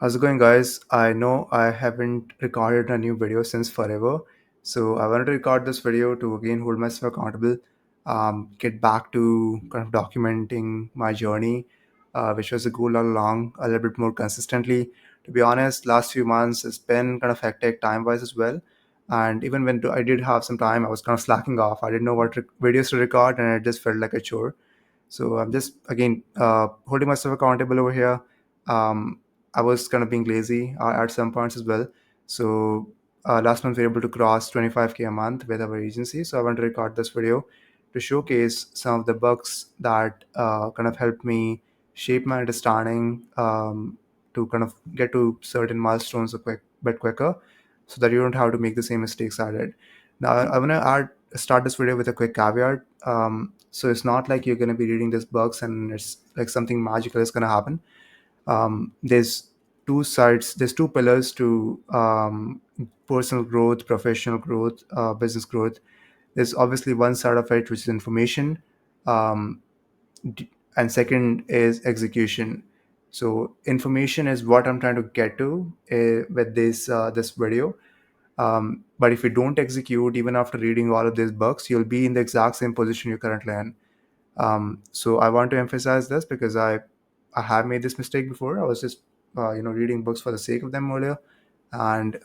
How's it going, guys? I know I haven't recorded a new video since forever, so I wanted to record this video to again hold myself accountable, get back to kind of documenting my journey, which was a goal all along, a little bit more consistently. To be honest, last few months has been kind of hectic time-wise as well, and even when I did have some time, I was kind of slacking off. I didn't know what videos to record, and it just felt like a chore. So I'm just again holding myself accountable over here. Um, I was kind of being lazy at some points as well. So last month we were able to cross 25K a month with our agency. So I want to record this video to showcase some of the bugs that kind of helped me shape my understanding to kind of get to certain milestones a bit quicker, so that you don't have to make the same mistakes I did. Now I want to add start this video with a quick caveat. So it's not like you're going to be reading these books and it's like something magical is going to happen. There's two sides, there's two pillars to personal growth, professional growth, business growth. There's obviously one side of it, which is information, um, and second is execution. So information is what I'm trying to get to with this video. But if you don't execute, even after reading all of these books, you'll be in the exact same position you're currently in. So I want to emphasize this because I have made this mistake before. I was just reading books for the sake of them earlier, and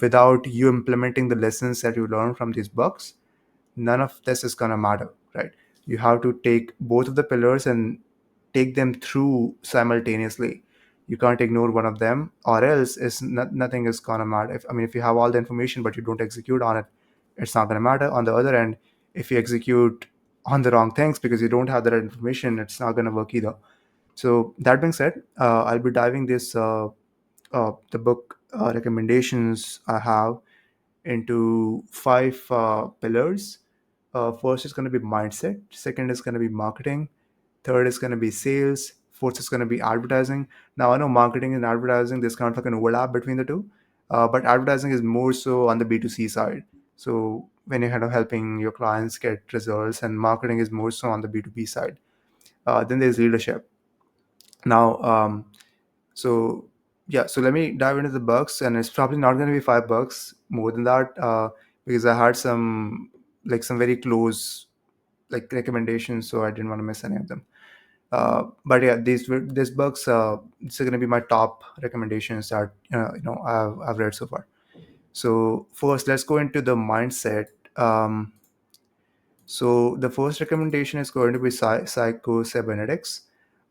without you implementing the lessons that you learn from these books, none of this is gonna matter, right? You have to take both of the pillars and take them through simultaneously. You can't ignore one of them, or else nothing is gonna matter. If you have all the information but you don't execute on it, it's not gonna matter. On the other end, if you execute on the wrong things because you don't have the right information, it's not gonna work either. So that being said, I'll be diving the book recommendations I have into five pillars. First is going to be mindset. Second is going to be marketing. Third is going to be sales. Fourth is going to be advertising. Now I know marketing and advertising, there's kind of like an overlap between the two, but advertising is more so on the B2C side. So when you're kind of helping your clients get results, and marketing is more so on the B2B side. Then there's leadership. Now, so yeah, so let me dive into the bugs, and it's probably not going to be $5 more than that, because I had some very close like recommendations, so I didn't want to miss any of them. But yeah, these bugs, these are going to be my top recommendations that I've read so far. So first, let's go into the mindset. So the first recommendation is going to be Psycho-Cybernetics.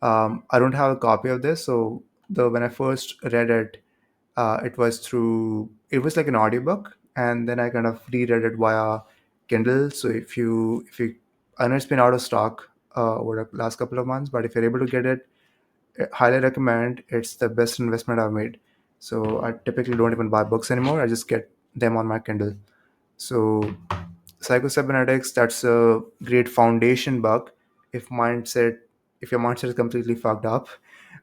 I don't have a copy of this, so the when I first read it, it was like an audiobook, and then I kind of reread it via Kindle. So if you I know it's been out of stock over the last couple of months, but if you're able to get it, I highly recommend. It's the best investment I've made. So I typically don't even buy books anymore. I just get them on my Kindle. So Psycho-Cybernetics, that's a great foundation book. If mindset, if your mindset is completely fucked up,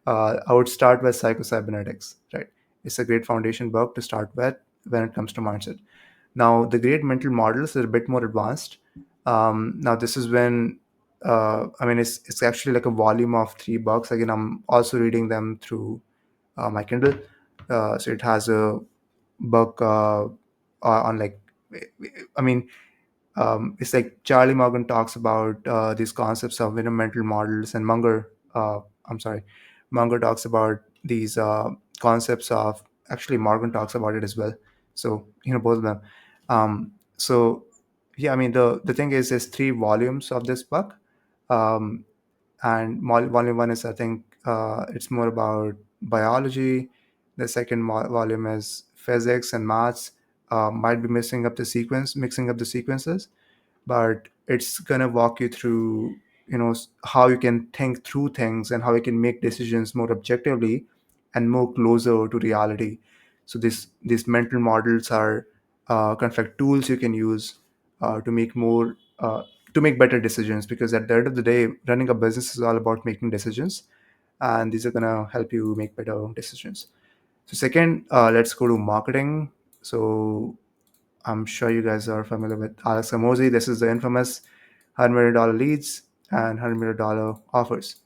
I would start with Psycho-Cybernetics. Right, it's a great foundation book to start with when it comes to mindset. Now, the great mental models are a bit more advanced. Now, this is when it's actually like a volume of three books. Again, I'm also reading them through my Kindle. So it has a book on like, I mean, it's like Charlie Morgan talks about these concepts of mental models, and Munger talks about these concepts of, actually Morgan talks about it as well. So both of them. So yeah, the thing is, there's three volumes of this book, um, and volume one is, I think, it's more about biology. The second volume is physics and maths. Might be mixing up the sequences, but it's gonna walk you through how you can think through things and how you can make decisions more objectively and more closer to reality. So these mental models are kind of like tools you can use to make better decisions, because at the end of the day, running a business is all about making decisions, and these are going to help you make better decisions. So second, let's go to marketing. So I'm sure you guys are familiar with Alex Hormozi. This is the infamous $100 million leads and $100 million offers.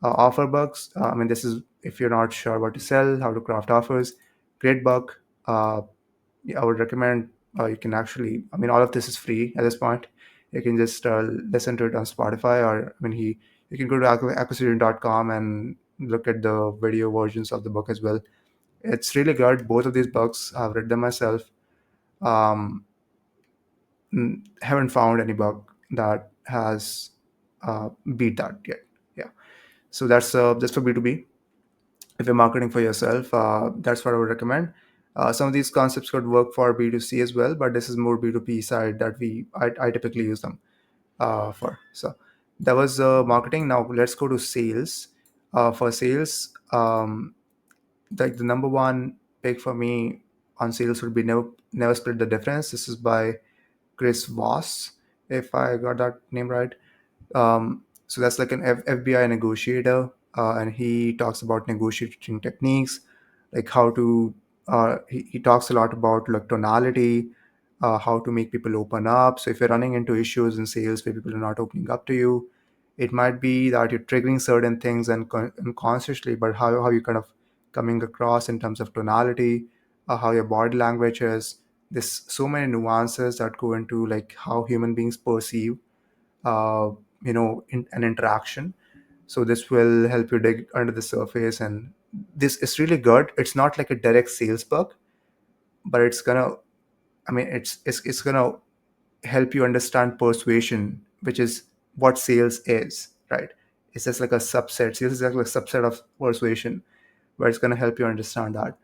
Offer books. I mean, this is if you're not sure what to sell, how to craft offers. Great book. Yeah, I would recommend. You can actually. I mean, all of this is free at this point. You can just listen to it on Spotify, or I mean, he. You can go to acquisition.com and look at the video versions of the book as well. It's really good. Both of these books, I've read them myself. Um, haven't found any book that has beat that yet. Yeah. So that's for B2B. If you're marketing for yourself, that's what I would recommend. Some of these concepts could work for B2C as well, but this is more B2B side that I typically use them for. So that was marketing. Now let's go to sales. For sales, like the number one pick for me on sales would be never split the difference. This is by Chris Voss, if I got that name right. So that's like an FBI negotiator, and he talks about negotiating techniques, like how to. He talks a lot about like tonality, how to make people open up. So if you're running into issues in sales where people are not opening up to you, it might be that you're triggering certain things unconsciously, but how you kind of coming across in terms of tonality, how your body language is. There's so many nuances that go into like how human beings perceive uh, an interaction. So this will help you dig under the surface, and this is really good. It's not like a direct sales book, but it's gonna, I mean, it's gonna help you understand persuasion, which is what sales is, right? It's just like a subset. Sales is like a subset of persuasion, where it's gonna help you understand that.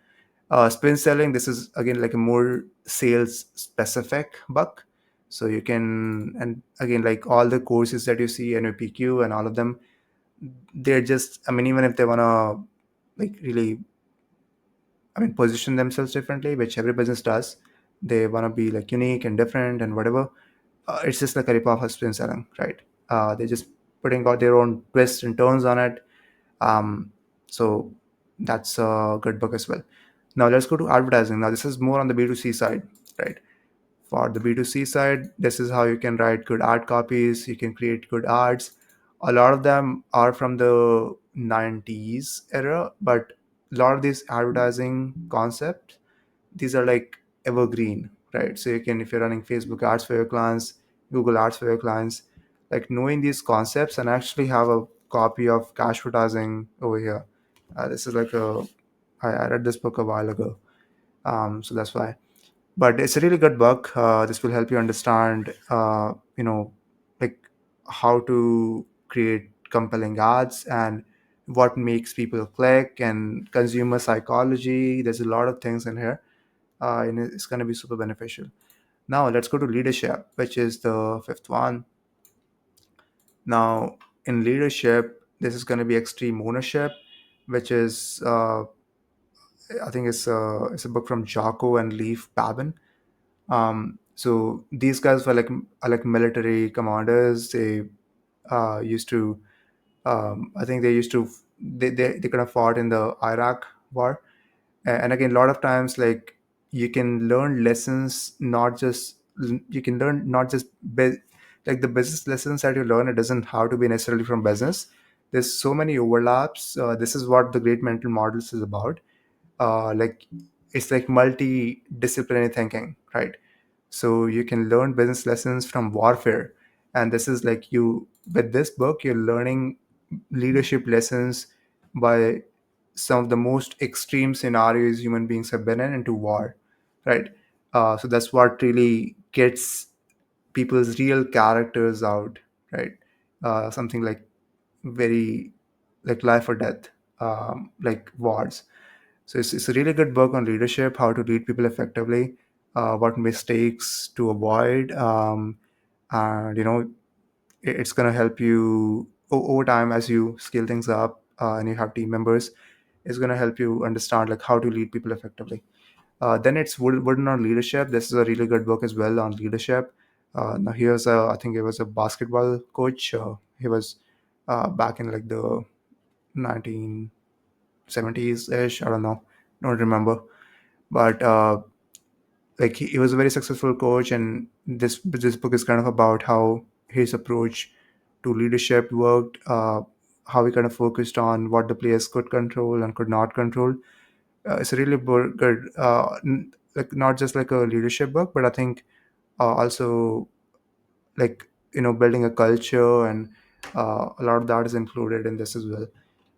Spin selling, this is again like a more sales specific book. So you can, and again, like all the courses that you see, NOPQ and all of them, they're just, I mean, even if they want to like really, I mean, position themselves differently, which every business does, they want to be like unique and different and whatever. It's just like a rip off of spin selling, right? They're just putting out their own twists and turns on it. So that's a good book as well. Now let's go to advertising. Now this is more on the B2C side, right? For the B2C side, this is how you can write good ad copies, you can create good ads. A lot of them are from the 90s era, but a lot of these advertising concepts, these are like evergreen, right? So you can, if you're running Facebook ads for your clients, Google ads for your clients, like knowing these concepts, and actually have a copy of cash advertising over here. This is like I read this book a while ago. So that's why, but it's a really good book. This will help you understand like how to create compelling ads, and what makes people click, and consumer psychology. There's a lot of things in here, and it's going to be super beneficial. Now let's go to leadership, which is the fifth one. Now in leadership, this is going to be extreme ownership, which is I think it's a book from Jocko and Leif Babin. So these guys were like are like military commanders. They used to, I think they used to, they kind of fought in the Iraq war. And again, a lot of times, like you can learn lessons, not just you can learn not just like the business lessons that you learn. It doesn't have to be necessarily from business. There's so many overlaps. This is what the great mental models is about. Like it's like multi-disciplinary thinking, right? So you can learn business lessons from warfare, and this is like you, with this book you're learning leadership lessons by some of the most extreme scenarios human beings have been in into war, right? So that's what really gets people's real characters out, right? Something like very like life or death, like wars. So it's a really good book on leadership, how to lead people effectively, what mistakes to avoid, and it's going to help you over time as you scale things up, and you have team members. It's going to help you understand like how to lead people effectively. Then it's Wooden on Leadership. This is a really good book as well on leadership. Now here's I think it was a basketball coach. He was back in like the 1970s ish. I don't remember, but like he was a very successful coach, and this book is kind of about how his approach to leadership worked. how we kind of focused on what the players could control and could not control. It's a really good, like not just like a leadership book, but I think also like building a culture, and a lot of that is included in this as well.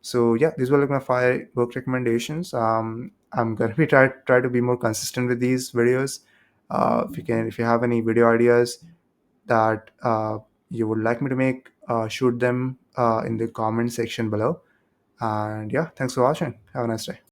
So yeah, these were like my 5 book recommendations. I'm gonna be try to be more consistent with these videos. If you have any video ideas that you would like me to make, shoot them in the comment section below. And yeah, thanks for watching. Have a nice day.